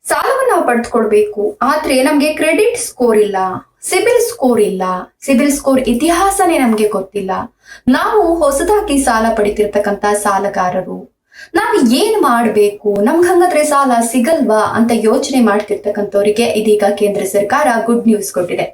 ಸಾಲವನ್ನ ಪಡೆದುಕೊಳ್ಬೇಕು ಆದ್ರೆ ನಮ್ಗೆ ಕ್ರೆಡಿಟ್ ಸ್ಕೋರ್ ಇಲ್ಲ, ಸಿಬಿಲ್ ಸ್ಕೋರ್ ಇಲ್ಲ, ಸಿಬಿಲ್ ಸ್ಕೋರ್ ಇತಿಹಾಸನೇ ನಮ್ಗೆ ಗೊತ್ತಿಲ್ಲ. ನಾವು ಹೊಸದಾಗಿ ಸಾಲ ಪಡಿತಿರ್ತಕ್ಕಂತ ಸಾಲಗಾರರು. ನಾವ್ ಏನ್ ಮಾಡ್ಬೇಕು, ನಮ್ಗೆ ಹಂಗಾದ್ರೆ ಸಾಲ ಸಿಗಲ್ವಾ ಅಂತ ಯೋಚನೆ ಮಾಡ್ತಿರ್ತಕ್ಕಂಥವ್ರಿಗೆ ಇದೀಗ ಕೇಂದ್ರ ಸರ್ಕಾರ ಗುಡ್ ನ್ಯೂಸ್ ಕೊಟ್ಟಿದೆ.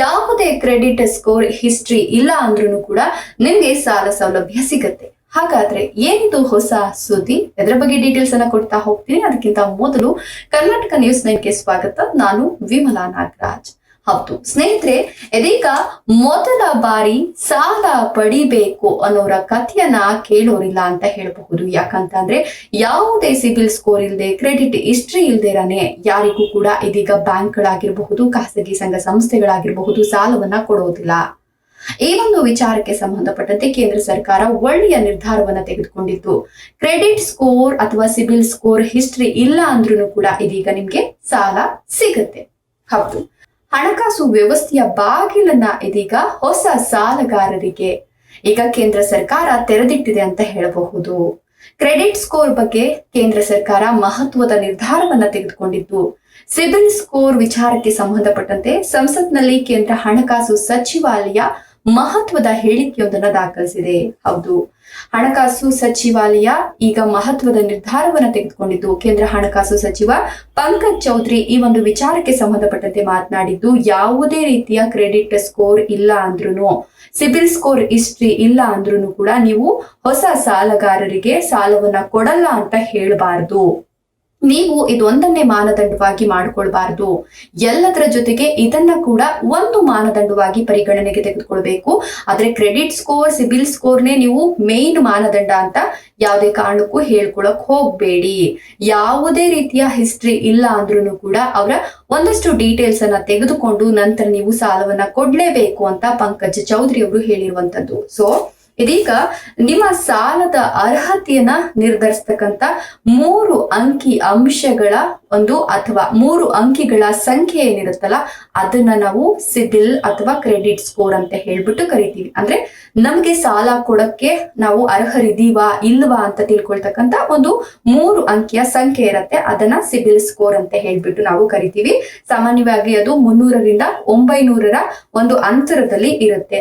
ಯಾವುದೇ ಕ್ರೆಡಿಟ್ ಸ್ಕೋರ್ ಹಿಸ್ಟ್ರಿ ಇಲ್ಲ ಅಂದ್ರೂ ಕೂಡ ನಿಮ್ಗೆ ಸಾಲ ಸೌಲಭ್ಯ ಸಿಗತ್ತೆ. ಹಾಗಾದ್ರೆ ಏನಿದು ಹೊಸ ಸುದ್ದಿ? ಇದರ ಬಗ್ಗೆ ಡೀಟೇಲ್ಸ್ ಅನ್ನ ಕೊಡ್ತಾ ಹೋಗ್ತೀನಿ. ಅದಕ್ಕಿಂತ ಮೊದಲು ಕರ್ನಾಟಕ ನ್ಯೂಸ್ 9ಗೆ ಸ್ವಾಗತ. ನಾನು ವಿಮಲಾ ನಾಗರಾಜ್. ಹೌದು ಸ್ನೇಹಿತರೆ, ಇದೀಗ ಮೊದಲ ಬಾರಿ ಸಾಲ ಪಡಿಬೇಕು ಅನ್ನೋರ ಕಥೆಯನ್ನ ಕೇಳೋರಿಲ್ಲ ಅಂತ ಹೇಳಬಹುದು. ಯಾಕಂತಂದ್ರೆ ಯಾವುದೇ ಸಿಬಿಲ್ ಸ್ಕೋರ್ ಇಲ್ಲದೆ, ಕ್ರೆಡಿಟ್ ಹಿಸ್ಟ್ರಿ ಇಲ್ದೇರಾನೆ ಯಾರಿಗೂ ಕೂಡ ಇದೀಗ ಬ್ಯಾಂಕ್ಗಳಾಗಿರಬಹುದು, ಖಾಸಗಿ ಸಂಘ ಸಂಸ್ಥೆಗಳಾಗಿರಬಹುದು ಸಾಲವನ್ನ ಕೊಡೋದಿಲ್ಲ. ಈ ಒಂದು ವಿಚಾರಕ್ಕೆ ಸಂಬಂಧಪಟ್ಟಂತೆ ಕೇಂದ್ರ ಸರ್ಕಾರ ಒಳ್ಳೆಯ ನಿರ್ಧಾರವನ್ನ ತೆಗೆದುಕೊಂಡಿತ್ತು. ಕ್ರೆಡಿಟ್ ಸ್ಕೋರ್ ಅಥವಾ ಸಿಬಿಲ್ ಸ್ಕೋರ್ ಹಿಸ್ಟ್ರಿ ಇಲ್ಲ ಅಂದ್ರೂ ಕೂಡ ಇದೀಗ ನಿಮ್ಗೆ ಸಾಲ ಸಿಗುತ್ತೆ. ಹೌದು, ಹಣಕಾಸು ವ್ಯವಸ್ಥೆಯ ಬಾಗಿಲನ್ನ ಇದೀಗ ಹೊಸ ಸಾಲಗಾರರಿಗೆ ಈಗ ಕೇಂದ್ರ ಸರ್ಕಾರ ತೆರೆದಿಟ್ಟಿದೆ ಅಂತ ಹೇಳಬಹುದು. ಕ್ರೆಡಿಟ್ ಸ್ಕೋರ್ ಬಗ್ಗೆ ಕೇಂದ್ರ ಸರ್ಕಾರ ಮಹತ್ವದ ನಿರ್ಧಾರವನ್ನ ತೆಗೆದುಕೊಂಡಿದ್ದು. ಸಿಬಿಲ್ ಸ್ಕೋರ್ ವಿಚಾರಕ್ಕೆ ಸಂಬಂಧಪಟ್ಟಂತೆ ಸಂಸತ್ನಲ್ಲಿ ಕೇಂದ್ರ ಹಣಕಾಸು ಸಚಿವಾಲಯ ಮಹತ್ವದ ಹೇಳಿಕೆಯೊಂದನ್ನು ದಾಖಲಿಸಿದೆ. ಹೌದು, ಹಣಕಾಸು ಸಚಿವಾಲಯ ಈಗ ಮಹತ್ವದ ನಿರ್ಧಾರವನ್ನು ತೆಗೆದುಕೊಂಡಿದ್ದು. ಕೇಂದ್ರ ಹಣಕಾಸು ಸಚಿವ ಪಂಕಜ್ ಚೌಧರಿ ಈ ಒಂದು ವಿಚಾರಕ್ಕೆ ಸಂಬಂಧಪಟ್ಟಂತೆ ಮಾತನಾಡಿದ್ದು, ಯಾವುದೇ ರೀತಿಯ ಕ್ರೆಡಿಟ್ ಸ್ಕೋರ್ ಇಲ್ಲ ಅಂದ್ರೂ, ಸಿಬಿಲ್ ಸ್ಕೋರ್ ಹಿಸ್ಟ್ರಿ ಇಲ್ಲ ಅಂದ್ರೂ ಕೂಡ ನೀವು ಹೊಸ ಸಾಲಗಾರರಿಗೆ ಸಾಲವನ್ನ ಕೊಡಲ್ಲ ಅಂತ ಹೇಳಬಾರದು. ನೀವು ಇದೊಂದನ್ನೇ ಮಾನದಂಡವಾಗಿ ಮಾಡಿಕೊಳ್ಬಾರ್ದು. ಎಲ್ಲದರ ಜೊತೆಗೆ ಇದನ್ನ ಕೂಡ ಒಂದು ಮಾನದಂಡವಾಗಿ ಪರಿಗಣನೆಗೆ ತೆಗೆದುಕೊಳ್ಬೇಕು. ಆದ್ರೆ ಕ್ರೆಡಿಟ್ ಸ್ಕೋರ್, ಸಿಬಿಲ್ ಸ್ಕೋರ್ನೇ ನೀವು ಮೇನ್ ಮಾನದಂಡ ಅಂತ ಯಾವುದೇ ಕಾರಣಕ್ಕೂ ಹೇಳ್ಕೊಳಕ್ ಹೋಗ್ಬೇಡಿ. ಯಾವುದೇ ರೀತಿಯ ಹಿಸ್ಟ್ರಿ ಇಲ್ಲ ಅಂದ್ರೂ ಕೂಡ ಅವರ ಒಂದಷ್ಟು ಡೀಟೇಲ್ಸ್ ಅನ್ನ ತೆಗೆದುಕೊಂಡು ನಂತರ ನೀವು ಸಾಲವನ್ನ ಕೊಡ್ಲೇಬೇಕು ಅಂತ ಪಂಕಜ್ ಚೌಧರಿ ಅವರು ಹೇಳಿರುವಂತದ್ದು. ಸೊ ಇದೀಗ ನಿಮ್ಮ ಸಾಲದ ಅರ್ಹತೆಯನ್ನ ನಿರ್ಧರಿಸತಕ್ಕಂತ 3 ಅಂಕಿ ಅಂಶಗಳ ಒಂದು ಅಥವಾ 3 ಅಂಕಿಗಳ ಸಂಖ್ಯೆ ಏನಿರುತ್ತಲ್ಲ ಅದನ್ನ ನಾವು ಸಿಬಿಲ್ ಅಥವಾ ಕ್ರೆಡಿಟ್ ಸ್ಕೋರ್ ಅಂತ ಹೇಳ್ಬಿಟ್ಟು ಕರಿತೀವಿ. ಅಂದ್ರೆ ನಮ್ಗೆ ಸಾಲ ಕೊಡಕ್ಕೆ ನಾವು ಅರ್ಹರಿದೀವಾ ಇಲ್ವಾ ಅಂತ ತಿಳ್ಕೊಳ್ತಕ್ಕಂತ ಒಂದು 3 ಅಂಕಿಯ ಸಂಖ್ಯೆ ಇರತ್ತೆ. ಅದನ್ನ ಸಿಬಿಲ್ ಸ್ಕೋರ್ ಅಂತ ಹೇಳ್ಬಿಟ್ಟು ನಾವು ಕರಿತೀವಿ. ಸಾಮಾನ್ಯವಾಗಿ ಅದು 300ರಿಂದ 900ರ ಒಂದು ಅಂತರದಲ್ಲಿ ಇರುತ್ತೆ.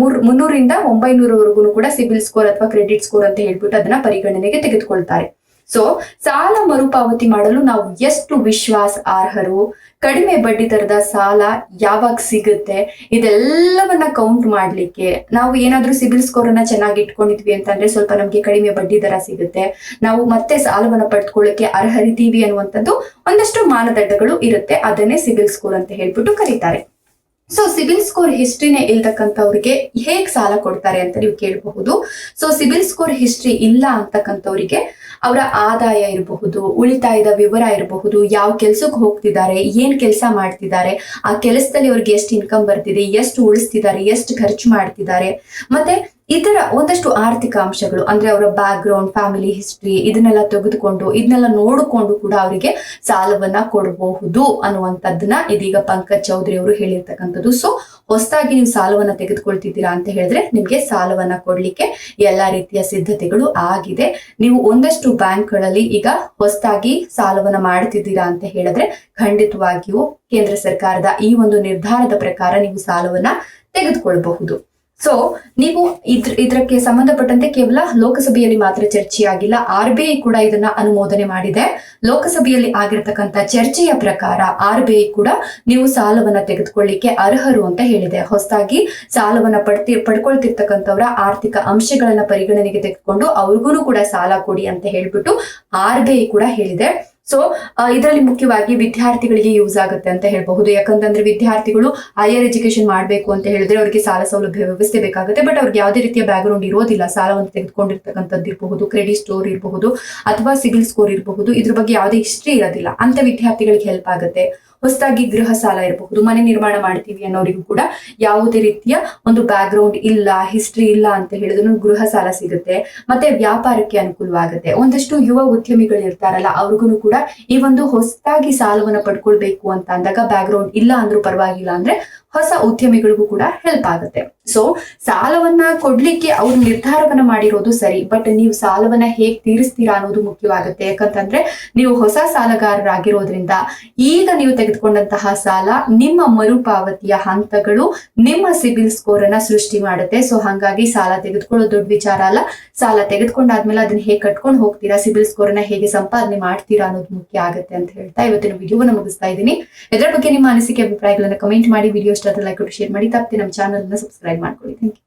300ರಿಂದ 900 ಕೂಡ ಸಿಬಿಲ್ ಸ್ಕೋರ್ ಅಥವಾ ಕ್ರೆಡಿಟ್ ಸ್ಕೋರ್ ಅಂತ ಹೇಳ್ಬಿಟ್ಟು ಅದನ್ನ ಪರಿಗಣನೆಗೆ ತೆಗೆದುಕೊಳ್ತಾರೆ. ಸೊ ಸಾಲ ಮರುಪಾವತಿ ಮಾಡಲು ನಾವು ಎಷ್ಟು ವಿಶ್ವಾಸಾರ್ಹರು, ಕಡಿಮೆ ಬಡ್ಡಿ ದರದ ಸಾಲ ಯಾವಾಗ ಸಿಗುತ್ತೆ, ಇದೆಲ್ಲವನ್ನ ಕೌಂಟ್ ಮಾಡ್ಲಿಕ್ಕೆ ನಾವು ಏನಾದ್ರೂ ಸಿಬಿಲ್ ಸ್ಕೋರ್ ಅನ್ನ ಚೆನ್ನಾಗಿ ಇಟ್ಕೊಂಡಿದ್ವಿ ಅಂತಂದ್ರೆ ಸ್ವಲ್ಪ ನಮ್ಗೆ ಕಡಿಮೆ ಬಡ್ಡಿ ದರ ಸಿಗುತ್ತೆ, ನಾವು ಮತ್ತೆ ಸಾಲವನ್ನ ಪಡೆದುಕೊಳ್ಳಕ್ಕೆ ಅರ್ಹರಿದ್ದೀವಿ ಅನ್ನುವಂಥದ್ದು ಒಂದಷ್ಟು ಮಾನದಂಡಗಳು ಇರುತ್ತೆ. ಅದನ್ನೇ ಸಿಬಿಲ್ ಸ್ಕೋರ್ ಅಂತ ಹೇಳ್ಬಿಟ್ಟು ಕರೀತಾರೆ. ಸೊ ಸಿಬಿಲ್ ಸ್ಕೋರ್ ಹಿಸ್ಟ್ರಿನೇ ಇಲ್ತಕ್ಕಂಥವ್ರಿಗೆ ಹೇಗ್ ಸಾಲ ಕೊಡ್ತಾರೆ ಅಂತ ನೀವು ಕೇಳಬಹುದು. ಸೊ ಸಿಬಿಲ್ ಸ್ಕೋರ್ ಹಿಸ್ಟ್ರಿ ಇಲ್ಲ ಅಂತಕ್ಕಂಥವ್ರಿಗೆ ಅವರ ಆದಾಯ ಇರಬಹುದು, ಉಳಿತಾಯದ ವಿವರ ಇರಬಹುದು, ಯಾವ ಕೆಲ್ಸಕ್ಕೆ ಹೋಗ್ತಿದ್ದಾರೆ, ಏನ್ ಕೆಲಸ ಮಾಡ್ತಿದ್ದಾರೆ, ಆ ಕೆಲಸದಲ್ಲಿ ಅವ್ರಿಗೆ ಎಷ್ಟು ಇನ್ಕಮ್ ಬರ್ತಿದೆ, ಎಷ್ಟು ಉಳಿಸ್ತಿದ್ದಾರೆ, ಎಷ್ಟು ಖರ್ಚು ಮಾಡ್ತಿದ್ದಾರೆ, ಮತ್ತೆ ಇತರ ಒಂದಷ್ಟು ಆರ್ಥಿಕ ಅಂಶಗಳು ಅಂದ್ರೆ ಅವರ ಬ್ಯಾಕ್ ಗ್ರೌಂಡ್, ಫ್ಯಾಮಿಲಿ ಹಿಸ್ಟ್ರಿ ಇದನ್ನೆಲ್ಲ ತೆಗೆದುಕೊಂಡು ಇದನ್ನೆಲ್ಲ ನೋಡಿಕೊಂಡು ಕೂಡ ಅವರಿಗೆ ಸಾಲವನ್ನ ಕೊಡಬಹುದು ಅನ್ನುವಂಥದ್ದನ್ನ ಇದೀಗ ಪಂಕಜ್ ಚೌಧರಿ ಅವರು ಹೇಳಿರ್ತಕ್ಕಂಥದ್ದು. ಸೊ ಹೊಸದಾಗಿ ನೀವು ಸಾಲವನ್ನ ತೆಗೆದುಕೊಳ್ತಿದ್ದೀರಾ ಅಂತ ಹೇಳಿದ್ರೆ ನಿಮ್ಗೆ ಸಾಲವನ್ನ ಕೊಡ್ಲಿಕ್ಕೆ ಎಲ್ಲಾ ರೀತಿಯ ಸಿದ್ಧತೆಗಳು ಆಗಿದೆ. ನೀವು ಒಂದಷ್ಟು ಬ್ಯಾಂಕ್ಗಳಲ್ಲಿ ಈಗ ಹೊಸದಾಗಿ ಸಾಲವನ್ನ ಮಾಡ್ತಿದ್ದೀರಾ ಅಂತ ಹೇಳಿದ್ರೆ ಖಂಡಿತವಾಗಿಯೂ ಕೇಂದ್ರ ಸರ್ಕಾರದ ಈ ಒಂದು ನಿರ್ಧಾರದ ಪ್ರಕಾರ ನೀವು ಸಾಲವನ್ನ ತೆಗೆದುಕೊಳ್ಬಹುದು. ಸೊ ನೀವು ಇದಕ್ಕೆ ಸಂಬಂಧಪಟ್ಟಂತೆ ಕೇವಲ ಲೋಕಸಭೆಯಲ್ಲಿ ಮಾತ್ರ ಚರ್ಚೆಯಾಗಿಲ್ಲ, RBI ಕೂಡ ಇದನ್ನ ಅನುಮೋದನೆ ಮಾಡಿದೆ. ಲೋಕಸಭೆಯಲ್ಲಿ ಆಗಿರತಕ್ಕಂತ ಚರ್ಚೆಯ ಪ್ರಕಾರ RBI ಕೂಡ ನೀವು ಸಾಲವನ್ನ ತೆಗೆದುಕೊಳ್ಳಿಕ್ಕೆ ಅರ್ಹರು ಅಂತ ಹೇಳಿದೆ. ಹೊಸದಾಗಿ ಸಾಲವನ್ನ ಪಡ್ಕೊಳ್ತಿರ್ತಕ್ಕಂಥವ್ರ ಆರ್ಥಿಕ ಅಂಶಗಳನ್ನ ಪರಿಗಣನೆಗೆ ತೆಗೆದುಕೊಂಡು ಅವ್ರಿಗೂ ಕೂಡ ಸಾಲ ಕೊಡಿ ಅಂತ ಹೇಳ್ಬಿಟ್ಟು RBI ಕೂಡ ಹೇಳಿದೆ. ಸೊ ಇದರಲ್ಲಿ ಮುಖ್ಯವಾಗಿ ವಿದ್ಯಾರ್ಥಿಗಳಿಗೆ ಯೂಸ್ ಆಗುತ್ತೆ ಅಂತ ಹೇಳಬಹುದು. ಯಾಕಂತಂದ್ರೆ ವಿದ್ಯಾರ್ಥಿಗಳು ಹೈಯರ್ ಎಜುಕೇಶನ್ ಮಾಡ್ಬೇಕು ಅಂತ ಹೇಳಿದ್ರೆ ಅವರಿಗೆ ಸಾಲ ಸೌಲಭ್ಯ ವ್ಯವಸ್ಥೆ ಬೇಕಾಗುತ್ತೆ. ಬಟ್ ಅವ್ರಿಗೆ ಯಾವುದೇ ರೀತಿಯ ಬ್ಯಾಕ್ ಗ್ರೌಂಡ್ ಇರೋದಿಲ್ಲ, ಸಾಲವನ್ನು ತೆಗೆದುಕೊಂಡಿರ್ತಕ್ಕಂಥದ್ದು ಇರಬಹುದು, ಕ್ರೆಡಿಟ್ ಸ್ಕೋರ್ ಇರಬಹುದು ಅಥವಾ ಸಿಬಿಲ್ ಸ್ಕೋರ್ ಇರಬಹುದು, ಇದ್ರ ಬಗ್ಗೆ ಯಾವುದೇ ಹಿಸ್ಟ್ರಿ ಇರೋದಿಲ್ಲ. ಅಂತ ವಿದ್ಯಾರ್ಥಿಗಳಿಗೆ ಹೆಲ್ಪ್ ಆಗುತ್ತೆ. ಹೊಸದಾಗಿ ಗೃಹ ಸಾಲ ಇರಬಹುದು, ಮನೆ ನಿರ್ಮಾಣ ಮಾಡ್ತೀವಿ ಅನ್ನೋರಿಗೂ ಕೂಡ ಯಾವುದೇ ರೀತಿಯ ಒಂದು ಬ್ಯಾಕ್ ಗ್ರೌಂಡ್ ಇಲ್ಲ, ಹಿಸ್ಟ್ರಿ ಇಲ್ಲ ಅಂತ ಹೇಳಿದ್ರು ಗೃಹ ಸಾಲ ಸಿಗುತ್ತೆ. ಮತ್ತೆ ವ್ಯಾಪಾರಕ್ಕೆ ಅನುಕೂಲವಾಗುತ್ತೆ. ಒಂದಷ್ಟು ಯುವ ಉದ್ಯಮಿಗಳು ಇರ್ತಾರಲ್ಲ ಅವ್ರಿಗೂ ಕೂಡ ಈ ಒಂದು ಹೊಸದಾಗಿ ಸಾಲವನ್ನ ಪಡ್ಕೊಳ್ಬೇಕು ಅಂತ ಅಂದಾಗ ಬ್ಯಾಕ್ ಗ್ರೌಂಡ್ ಇಲ್ಲ ಅಂದ್ರೂ ಪರವಾಗಿಲ್ಲ ಅಂದ್ರೆ ಹೊಸ ಉದ್ಯಮಿಗಳಿಗೂ ಕೂಡ ಹೆಲ್ಪ್ ಆಗುತ್ತೆ. ಸೊ ಸಾಲವನ್ನ ಕೊಡ್ಲಿಕ್ಕೆ ಅವ್ರು ನಿರ್ಧಾರವನ್ನ ಮಾಡಿರೋದು ಸರಿ, ಬಟ್ ನೀವು ಸಾಲವನ್ನ ಹೇಗ್ ತೀರಿಸ್ತೀರಾ ಅನ್ನೋದು ಮುಖ್ಯವಾಗುತ್ತೆ. ಯಾಕಂತಂದ್ರೆ ನೀವು ಹೊಸ ಸಾಲಗಾರರಾಗಿರೋದ್ರಿಂದ ಈಗ ನೀವು ತೆಗೆದುಕೊಂಡಂತಹ ಸಾಲ ನಿಮ್ಮ ಮರುಪಾವತಿಯ ಹಂತಗಳು ನಿಮ್ಮ ಸಿಬಿಲ್ ಸ್ಕೋರ್ ಅನ್ನ ಸೃಷ್ಟಿ ಮಾಡುತ್ತೆ. ಸೊ ಹಾಗಾಗಿ ಸಾಲ ತೆಗೆದುಕೊಳ್ಳೋದು ದೊಡ್ಡ ವಿಚಾರ ಅಲ್ಲ. ಸಾಲ ತೆಗೆದುಕೊಂಡಾದ್ಮೇಲೆ ಅದನ್ನ ಹೇಗೆ ಕಟ್ಕೊಂಡು ಹೋಗ್ತೀರಾ, ಸಿಬಿಲ್ ಸ್ಕೋರ್ ಅನ್ನ ಹೇಗೆ ಸಂಪಾದನೆ ಮಾಡ್ತೀರಾ ಅನ್ನೋದು ಮುಖ್ಯ ಆಗುತ್ತೆ ಅಂತ ಹೇಳ್ತಾ ಇವತ್ತಿನ ವಿಡಿಯೋವನ್ನ ಮುಗಿಸ್ತಾ ಇದ್ದೀನಿ. ಇದರ ಬಗ್ಗೆ ನಿಮ್ಮ ಅನಿಸಿಕೆ ಅಭಿಪ್ರಾಯಗಳನ್ನ ಕಮೆಂಟ್ ಮಾಡಿ, ವಿಡಿಯೋ ಇಷ್ಟ ಆದ್ರೆ ಲೈಕ್ ಕೊಟ್ಟು ಶೇರ್ ಮಾಡಿ, ತಪ್ಪದೆ ನಮ್ಮ ಚಾನಲ್ ಅನ್ನ ಸಬ್ಸ್ಕ್ರೈಬ್ ಮಾಡ್ಕೊಳ್ಳಿ. Thank you.